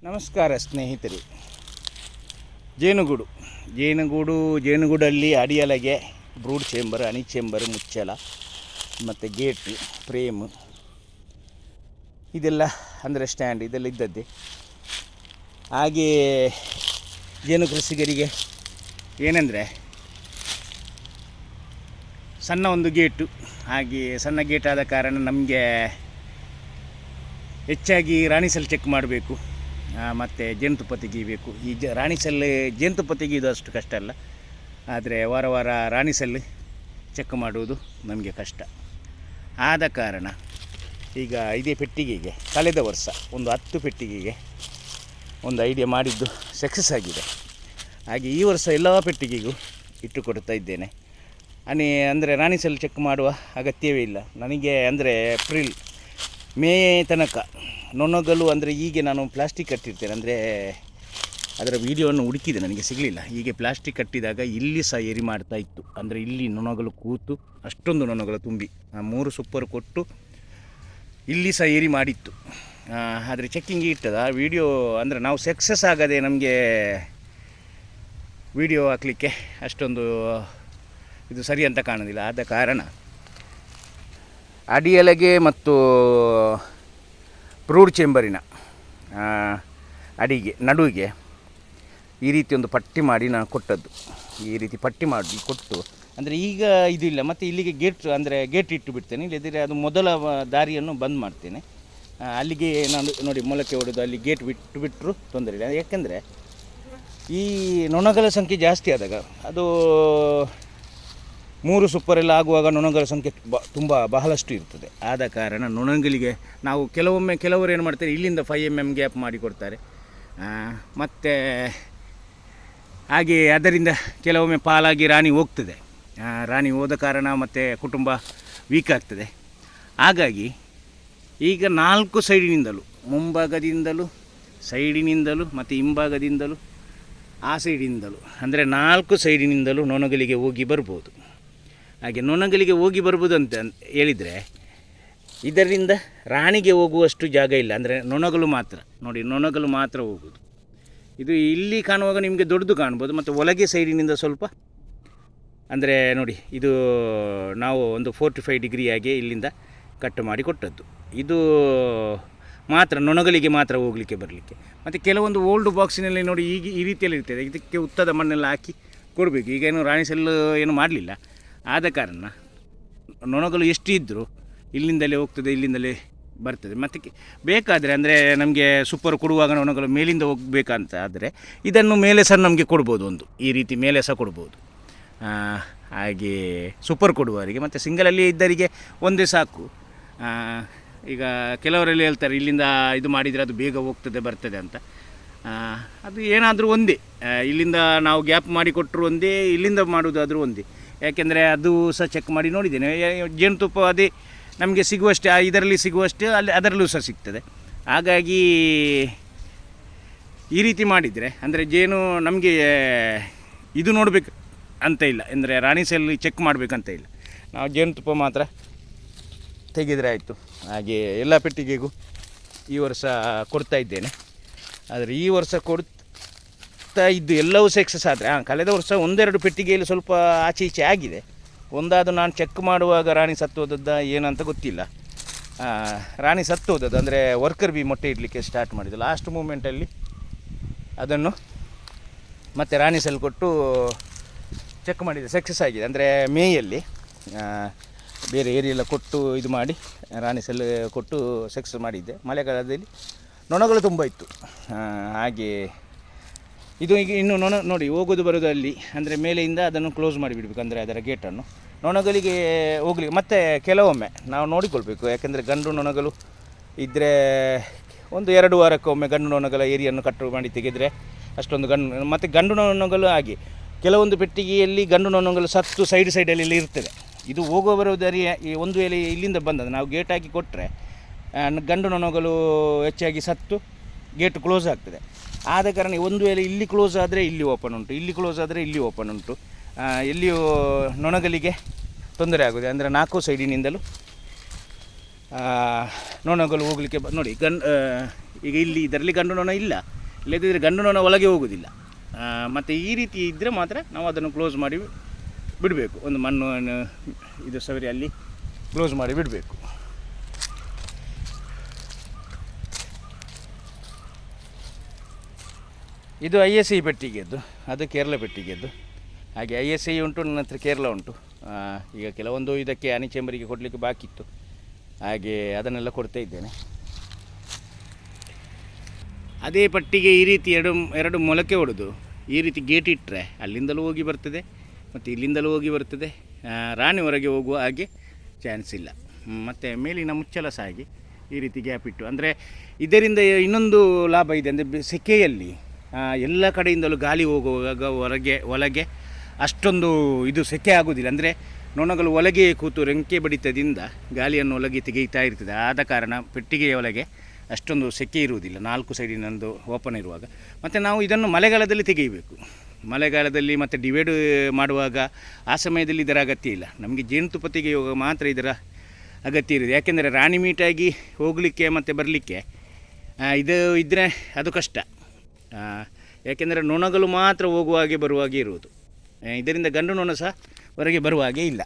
ನಮಸ್ಕಾರ ಸ್ನೇಹಿತರೆ. ಜೇನುಗೂಡಲ್ಲಿ ಅಡಿಯಲಗೆ brood chamber, ಹನಿ chamber, ಮುಚ್ಚಳ ಮತ್ತು ಗೇಟು, ಫ್ರೇಮು ಇದೆಲ್ಲ ಅಂದರೆ ಸ್ಟ್ಯಾಂಡ್ ಇದೆಲ್ಲ ಇದ್ದದ್ದೇ. ಹಾಗೆ ಜೇನು ಕೃಷಿಕರಿಗೆ ಏನೆಂದರೆ ಸಣ್ಣ ಒಂದು ಗೇಟು, ಹಾಗೆ ಸಣ್ಣ ಗೇಟ್ ಆದ ಕಾರಣ ನಮಗೆ ಹೆಚ್ಚಾಗಿ ರಾಣಿ ಸೆಲ್ ಚೆಕ್ ಮಾಡಬೇಕು ಮತ್ತು ಜೇನುತುಪ್ಪ ತೆಗಿಬೇಕು. ಈ ರಾಣಿ ಸೆಲ್ ಜೇನುತುಪ್ಪ ತೆಗೆಯೋದು ಅಷ್ಟು ಕಷ್ಟ ಅಲ್ಲ, ಆದರೆ ವಾರ ವಾರ ರಾಣಿ ಸೆಲ್ ಚೆಕ್ ಮಾಡುವುದು ನಮಗೆ ಕಷ್ಟ. ಆದ ಕಾರಣ ಈಗ ಇದೇ ಪೆಟ್ಟಿಗೆಗೆ ಕಳೆದ ವರ್ಷ ಒಂದು 10 ಪೆಟ್ಟಿಗೆಗೆ ಒಂದು ಐಡಿಯಾ ಮಾಡಿದ್ದು ಸಕ್ಸಸ್ ಆಗಿದೆ. ಹಾಗೆ ಈ ವರ್ಷ ಎಲ್ಲ ಪೆಟ್ಟಿಗೆಗೂ ಇಟ್ಟು ಕೊಡ್ತಾ ಇದ್ದೇನೆ. ಅಂದರೆ ರಾಣಿ ಸೆಲ್ ಚೆಕ್ ಮಾಡುವ ಅಗತ್ಯವೇ ಇಲ್ಲ ನನಗೆ. ಅಂದರೆ ಏಪ್ರಿಲ್ ಮೇ ತನಕ ನೊಣಗಳು ಅಂದರೆ ಹೀಗೆ ನಾನು ಪ್ಲಾಸ್ಟಿಕ್ ಕಟ್ಟಿರ್ತೇನೆ. ಅಂದರೆ ಅದರ ವೀಡಿಯೋವನ್ನು ಹುಡುಕಿದೆ, ನನಗೆ ಸಿಗಲಿಲ್ಲ. ಹೀಗೆ ಪ್ಲಾಸ್ಟಿಕ್ ಕಟ್ಟಿದಾಗ ಇಲ್ಲಿ ಸಹ ಏರಿ ಮಾಡ್ತಾ ಇತ್ತು. ಅಂದರೆ ಇಲ್ಲಿ ನೊಣಗಳು ಕೂತು ಅಷ್ಟೊಂದು ನೊಣಗಳು ತುಂಬಿ 3 ಸೂಪರ್ ಕೊಟ್ಟು ಇಲ್ಲಿ ಸಹ ಏರಿ ಮಾಡಿತ್ತು. ಆದರೆ ಚೆಕ್ಕಿಂಗ್ ಇರ್ತದ ಆ ವಿಡಿಯೋ. ಅಂದರೆ ನಾವು ಸಕ್ಸಸ್ ಆಗದೆ ನಮಗೆ ವಿಡಿಯೋ ಹಾಕಲಿಕ್ಕೆ ಅಷ್ಟೊಂದು ಇದು ಸರಿ ಅಂತ ಕಾಣೋದಿಲ್ಲ. ಆದ ಕಾರಣ ಅಡಿಯಲಗೆ ಮತ್ತು ಬ್ರೂಡ್ ಚೇಂಬರಿನ ಅಡಿಗೆ ನಡುವಿಗೆ ಈ ರೀತಿ ಒಂದು ಪಟ್ಟಿ ಮಾಡಿ ನಾನು ಕೊಟ್ಟದ್ದು. ಈ ರೀತಿ ಪಟ್ಟಿ ಮಾಡಿ ಕೊಟ್ಟು, ಅಂದರೆ ಈಗ ಇದು ಇಲ್ಲ ಮತ್ತು ಇಲ್ಲಿಗೆ ಗೇಟ್ ಇಟ್ಟು ಬಿಡ್ತೇನೆ. ಇಲ್ಲದಿದ್ದರೆ ಅದು ಮೊದಲ ದಾರಿಯನ್ನು ಬಂದ್ ಮಾಡ್ತೇನೆ. ಅಲ್ಲಿಗೆ ನಾನು ನೋಡಿ ಮೊಳಕೆ ಹೊಡೆದು ಅಲ್ಲಿ ಗೇಟ್ ಬಿಟ್ಟರೂ ತೊಂದರೆ ಇಲ್ಲ. ಯಾಕೆಂದರೆ ಈ ನೊಣಗಳ ಸಂಖ್ಯೆ ಜಾಸ್ತಿ ಆದಾಗ ಅದು 3 ಸೂಪರೆಲ್ಲ ಆಗುವಾಗ ನೊಣಗಳ ಸಂಖ್ಯೆ ಬಹಳಷ್ಟು ಇರ್ತದೆ. ಆದ ಕಾರಣ ನೊಣಗಳಿಗೆ ನಾವು ಕೆಲವರು ಏನು ಮಾಡ್ತಾರೆ, ಇಲ್ಲಿಂದ 5 mm ಗ್ಯಾಪ್ ಮಾಡಿಕೊಡ್ತಾರೆ. ಮತ್ತು ಹಾಗೆ ಅದರಿಂದ ಕೆಲವೊಮ್ಮೆ ಪಾಲಾಗಿ ರಾಣಿ ಹೋಗ್ತದೆ. ರಾಣಿ ಹೋದ ಕಾರಣ ಮತ್ತು ಕುಟುಂಬ ವೀಕ್ ಆಗ್ತದೆ. ಹಾಗಾಗಿ ಈಗ 4 ಸೈಡಿನಿಂದಲೂ, ಮುಂಭಾಗದಿಂದಲೂ, ಸೈಡಿನಿಂದಲೂ ಮತ್ತು ಹಿಂಭಾಗದಿಂದಲೂ, ಆ ಸೈಡಿನಿಂದಲೂ, ಅಂದರೆ 4 ಸೈಡಿನಿಂದಲೂ ನೊಣಗಳಿಗೆ ಹೋಗಿ ಬರ್ಬೋದು. ಹಾಗೆ ನೊಣಗಳಿಗೆ ಹೋಗಿ ಬರ್ಬೋದು ಅಂತ ಹೇಳಿದರೆ ಇದರಿಂದ ರಾಣಿಗೆ ಹೋಗುವಷ್ಟು ಜಾಗ ಇಲ್ಲ. ಅಂದರೆ ನೊಣಗಳು ಮಾತ್ರ ನೋಡಿ, ನೊಣಗಳು ಮಾತ್ರ ಹೋಗೋದು. ಇದು ಇಲ್ಲಿ ಕಾಣುವಾಗ ನಿಮಗೆ ದೊಡ್ಡದು ಕಾಣ್ಬೋದು. ಮತ್ತು ಒಳಗೆ ಸೈಡಿನಿಂದ ಸ್ವಲ್ಪ, ಅಂದರೆ ನೋಡಿ ಇದು ನಾವು ಒಂದು 45 ಡಿಗ್ರಿಯಾಗಿ ಇಲ್ಲಿಂದ ಕಟ್ ಮಾಡಿ ಕೊಟ್ಟದ್ದು. ಇದು ಮಾತ್ರ ನೊಣಗಳಿಗೆ ಮಾತ್ರ ಹೋಗಲಿಕ್ಕೆ ಬರಲಿಕ್ಕೆ. ಮತ್ತು ಕೆಲವೊಂದು ಓಲ್ಡ್ ಬಾಕ್ಸಿನಲ್ಲಿ ನೋಡಿ ಈ ರೀತಿಯಲ್ಲಿ ಇರ್ತದೆ. ಇದಕ್ಕೆ ಉತ್ತದ ಮಣ್ಣೆಲ್ಲ ಹಾಕಿ ಕೊಡಬೇಕು. ಈಗೇನು ರಾಣಿ ಸೆಲ್ ಏನು ಮಾಡಲಿಲ್ಲ. ಆದ ಕಾರಣ ನೊಣಗಳು ಎಷ್ಟು ಇದ್ದರೂ ಇಲ್ಲಿಂದಲೇ ಹೋಗ್ತದೆ, ಇಲ್ಲಿಂದಲೇ ಬರ್ತದೆ. ಮತ್ತು ಬೇಕಾದರೆ ಅಂದರೆ ನಮಗೆ ಸೂಪರ್ ಕೊಡುವಾಗ ನೊಣಗಳು ಮೇಲಿಂದ ಹೋಗಬೇಕಂತ ಆದರೆ ಇದನ್ನು ಮೇಲೆ ಸಹ ನಮಗೆ ಕೊಡ್ಬೋದು. ಈ ರೀತಿ ಮೇಲೆ ಸಹ ಕೊಡ್ಬೋದು. ಹಾಗೆ ಸೂಪರ್ ಕೊಡುವವರಿಗೆ ಮತ್ತು ಸಿಂಗಲಲ್ಲಿ ಇದ್ದವರಿಗೆ ಒಂದೇ ಸಾಕು. ಈಗ ಕೆಲವರಲ್ಲಿ ಹೇಳ್ತಾರೆ ಇಲ್ಲಿಂದ ಇದು ಮಾಡಿದರೆ ಅದು ಬೇಗ ಹೋಗ್ತದೆ ಬರ್ತದೆ ಅಂತ. ಅದು ಏನಾದರೂ ಒಂದೇ, ಇಲ್ಲಿಂದ ನಾವು ಗ್ಯಾಪ್ ಮಾಡಿ ಕೊಟ್ಟರು ಒಂದೇ, ಇಲ್ಲಿಂದ ಮಾಡೋದಾದರೂ ಒಂದೇ. ಯಾಕೆಂದರೆ ಅದು ಸಹ ಚೆಕ್ ಮಾಡಿ ನೋಡಿದ್ದೇನೆ. ಜೇನುತುಪ್ಪ ಅದೇ ನಮಗೆ ಸಿಗುವಷ್ಟೇ, ಇದರಲ್ಲಿ ಸಿಗುವಷ್ಟೇ ಅದರಲ್ಲೂ ಸಹ ಸಿಗ್ತದೆ. ಹಾಗಾಗಿ ಈ ರೀತಿ ಮಾಡಿದರೆ ಅಂದರೆ ಜೇನು ನಮಗೆ ಇದು ನೋಡಬೇಕು ಅಂತ ಇಲ್ಲ, ಅಂದರೆ ರಾಣಿ ಸೆಲ್ ಚೆಕ್ ಮಾಡಬೇಕಂತ ಇಲ್ಲ. ನಾವು ಜೇನುತುಪ್ಪ ಮಾತ್ರ ತೆಗೆದರೆ ಆಯಿತು. ಹಾಗೆ ಎಲ್ಲ ಪೆಟ್ಟಿಗೆಗೂ ಈ ವರ್ಷ ಕೊಡ್ತಾ ಇದ್ದೇನೆ. ಆದರೆ ಈ ವರ್ಷ ಇದ್ದು ಎಲ್ಲವೂ ಸಕ್ಸಸ್ ಆದರೆ, ಕಳೆದ ವರ್ಷ 1-2 ಪೆಟ್ಟಿಗೆಯಲ್ಲಿ ಸ್ವಲ್ಪ ಆಚೆ ಈಚೆ ಆಗಿದೆ. ಒಂದಾದು ನಾನು ಚೆಕ್ ಮಾಡುವಾಗ ರಾಣಿ ಸತ್ತು ಹೋದದ್ದ ಏನಂತ ಗೊತ್ತಿಲ್ಲ. ರಾಣಿ ಸತ್ತು ಹೋದದ್ದು ಅಂದರೆ ವರ್ಕರ್ ಬಿ ಮೊಟ್ಟೆ ಇಡಲಿಕ್ಕೆ ಸ್ಟಾರ್ಟ್ ಮಾಡಿದ್ದು. ಲಾಸ್ಟ್ ಮೂಮೆಂಟಲ್ಲಿ ಅದನ್ನು ಮತ್ತೆ ರಾಣಿ ಸೆಲ್ ಕೊಟ್ಟು ಚೆಕ್ ಮಾಡಿದೆ, ಸಕ್ಸಸ್ ಆಗಿದೆ. ಅಂದರೆ ಮೇಯಲ್ಲಿ ಬೇರೆ ಏರಿಯೆಲ್ಲ ಕೊಟ್ಟು ಇದು ಮಾಡಿ ರಾಣಿ ಸೆಲ್ ಕೊಟ್ಟು ಸಕ್ಸಸ್ ಮಾಡಿದ್ದೆ. ಮಳೆಗಾಲದಲ್ಲಿ ನೊಣಗಳು ತುಂಬ ಇತ್ತು. ಹಾಗೆ ಇದು ಈಗ ಇನ್ನು ನೊಣ ನೋಡಿ ಹೋಗೋದು ಬರೋದು ಅಲ್ಲಿ, ಅಂದರೆ ಮೇಲೆಯಿಂದ ಅದನ್ನು ಕ್ಲೋಸ್ ಮಾಡಿಬಿಡ್ಬೇಕು. ಅಂದರೆ ಅದರ ಗೇಟನ್ನು ನೊಣಗಳಿಗೆ ಹೋಗ್ಲಿಕ್ಕೆ ಮತ್ತು ಕೆಲವೊಮ್ಮೆ ನಾವು ನೋಡಿಕೊಳ್ಬೇಕು. ಯಾಕೆಂದರೆ ಗಂಡು ನೊಣಗಳು ಇದ್ದರೆ 1-2 ವಾರಕ್ಕೊಮ್ಮೆ ಗಂಡು ನೊಣಗಳ ಏರಿಯನ್ನು ಕಟ್ಟು ಮಾಡಿ ತೆಗೆದರೆ ಅಷ್ಟೊಂದು ಮತ್ತು ಗಂಡು ನೊಣಗಳು ಹಾಗೆ ಕೆಲವೊಂದು ಪೆಟ್ಟಿಗೆಯಲ್ಲಿ ಗಂಡು ನೊಣಗಳು ಸತ್ತು ಸೈಡಲ್ಲಿ ಇರ್ತದೆ. ಇದು ಹೋಗೋ ಬರೋದಾರಿ ಒಂದು ವೇಳೆ ಇಲ್ಲಿಂದ ಬಂದದ್ದು ನಾವು ಗೇಟ್ ಹಾಕಿ ಕೊಟ್ಟರೆ ಗಂಡು ನೊಣಗಳು ಹೆಚ್ಚಾಗಿ ಸತ್ತು ಗೇಟ್ ಕ್ಲೋಸ್ ಆಗ್ತದೆ. ಆದ ಕಾರಣ ಒಂದು ವೇಳೆ ಇಲ್ಲಿ ಕ್ಲೋಸ್ ಆದರೆ ಇಲ್ಲಿ ಓಪನ್ ಉಂಟು, ಇಲ್ಲಿ ಕ್ಲೋಸ್ ಆದರೆ ಇಲ್ಲಿ ಓಪನ್ ಉಂಟು. ಎಲ್ಲಿಯೂ ನೊಣಗಳಿಗೆ ತೊಂದರೆ ಆಗುತ್ತೆ. ಅಂದರೆ 4 ಸೈಡಿನಿಂದಲೂ ನೊಣಗಳು ಹೋಗಲಿಕ್ಕೆ ನೋಡಿ ಈಗ ಇಲ್ಲಿ ಇದರಲ್ಲಿ ಗಂಡು ನೊಣ ಇಲ್ಲ, ಇಲ್ಲದಿದ್ದರೆ ಗಂಡು ನೊಣ ಒಳಗೆ ಹೋಗೋದಿಲ್ಲ. ಮತ್ತು ಈ ರೀತಿ ಇದ್ದರೆ ಮಾತ್ರ ನಾವು ಅದನ್ನು ಕ್ಲೋಸ್ ಮಾಡಿ ಬಿಡಬೇಕು. ಒಂದು ಮಣ್ಣು ಇದು ಸವರಿ ಅಲ್ಲಿ ಕ್ಲೋಸ್ ಮಾಡಿ ಬಿಡಬೇಕು. ಇದು ISI ಪೆಟ್ಟಿಗೆದ್ದು, ಅದು ಕೇರಳ ಪೆಟ್ಟಿಗೆದ್ದು. ಹಾಗೆ ISI ಉಂಟು, ನನ್ನ ಹತ್ರ ಕೇರಳ ಉಂಟು. ಈಗ ಕೆಲವೊಂದು ಇದಕ್ಕೆ ಹನಿ ಚೇಂಬರಿಗೆ ಕೊಡಲಿಕ್ಕೆ ಬಾಕಿ ಇತ್ತು, ಹಾಗೆ ಅದನ್ನೆಲ್ಲ ಕೊಡ್ತಾ ಇದ್ದೇನೆ. ಅದೇ ಪಟ್ಟಿಗೆ ಈ ರೀತಿ ಎರಡು ಮೊಳಕೆ ಹೊಡೆದು ಈ ರೀತಿ ಗೇಟ್ ಇಟ್ಟರೆ ಅಲ್ಲಿಂದಲೂ ಹೋಗಿ ಬರ್ತದೆ ಮತ್ತು ಇಲ್ಲಿಂದಲೂ ಹೋಗಿ ಬರ್ತದೆ. ರಾಣಿ ಹೊರಗೆ ಹೋಗುವ ಹಾಗೆ ಚಾನ್ಸ್ ಇಲ್ಲ. ಮತ್ತು ಮೇಲಿನ ಮುಚ್ಚಲ ಸಹ ಹಾಗೆ ಈ ರೀತಿ ಗ್ಯಾಪ್ ಇಟ್ಟು, ಅಂದರೆ ಇದರಿಂದ ಇನ್ನೊಂದು ಲಾಭ ಇದೆ. ಅಂದರೆ ಸೆಕೆಯಲ್ಲಿ ಎಲ್ಲ ಕಡೆಯಿಂದಲೂ ಗಾಳಿ ಹೋಗುವಾಗ ಒಳಗೆ ಅಷ್ಟೊಂದು ಇದು ಸೆಕೆ ಆಗೋದಿಲ್ಲ. ಅಂದರೆ ನೊಣಗಳು ಒಳಗೆ ಕೂತು ರೆಂಕೆ ಬಡಿತದಿಂದ ಗಾಳಿಯನ್ನು ಒಳಗೆ ತೆಗೆಯುತ್ತಾ ಇರ್ತದೆ. ಆದ ಕಾರಣ ಪೆಟ್ಟಿಗೆಯ ಒಳಗೆ ಅಷ್ಟೊಂದು ಸೆಕೆ ಇರುವುದಿಲ್ಲ 4 ಸೈಡಿನಂದು ಓಪನ್ ಇರುವಾಗ. ಮತ್ತು ನಾವು ಇದನ್ನು ಮಳೆಗಾಲದಲ್ಲಿ ತೆಗೆಯಬೇಕು. ಮಳೆಗಾಲದಲ್ಲಿ ಮತ್ತು ಡಿವೈಡ್ ಮಾಡುವಾಗ ಆ ಸಮಯದಲ್ಲಿ ಇದರ ಅಗತ್ಯ ಇಲ್ಲ. ನಮಗೆ ಜೇನುತುಪ್ಪ ತೆಗೆಯುವಾಗ ಮಾತ್ರ ಇದರ ಅಗತ್ಯ ಇರೋದು. ಯಾಕೆಂದರೆ ರಾಣಿ ಮೀಟಾಗಿ ಹೋಗಲಿಕ್ಕೆ ಮತ್ತು ಬರಲಿಕ್ಕೆ ಇದು ಇದ್ದರೆ ಅದು ಕಷ್ಟ. ಯಾಕೆಂದರೆ ನೊಣಗಳು ಮಾತ್ರ ಹೋಗುವಾಗೆ ಬರುವಾಗೆ ಇರುವುದು. ಇದರಿಂದ ಗಂಡು ನೊಣ ಸಹ ಹೊರಗೆ ಬರುವ ಹಾಗೆ ಇಲ್ಲ.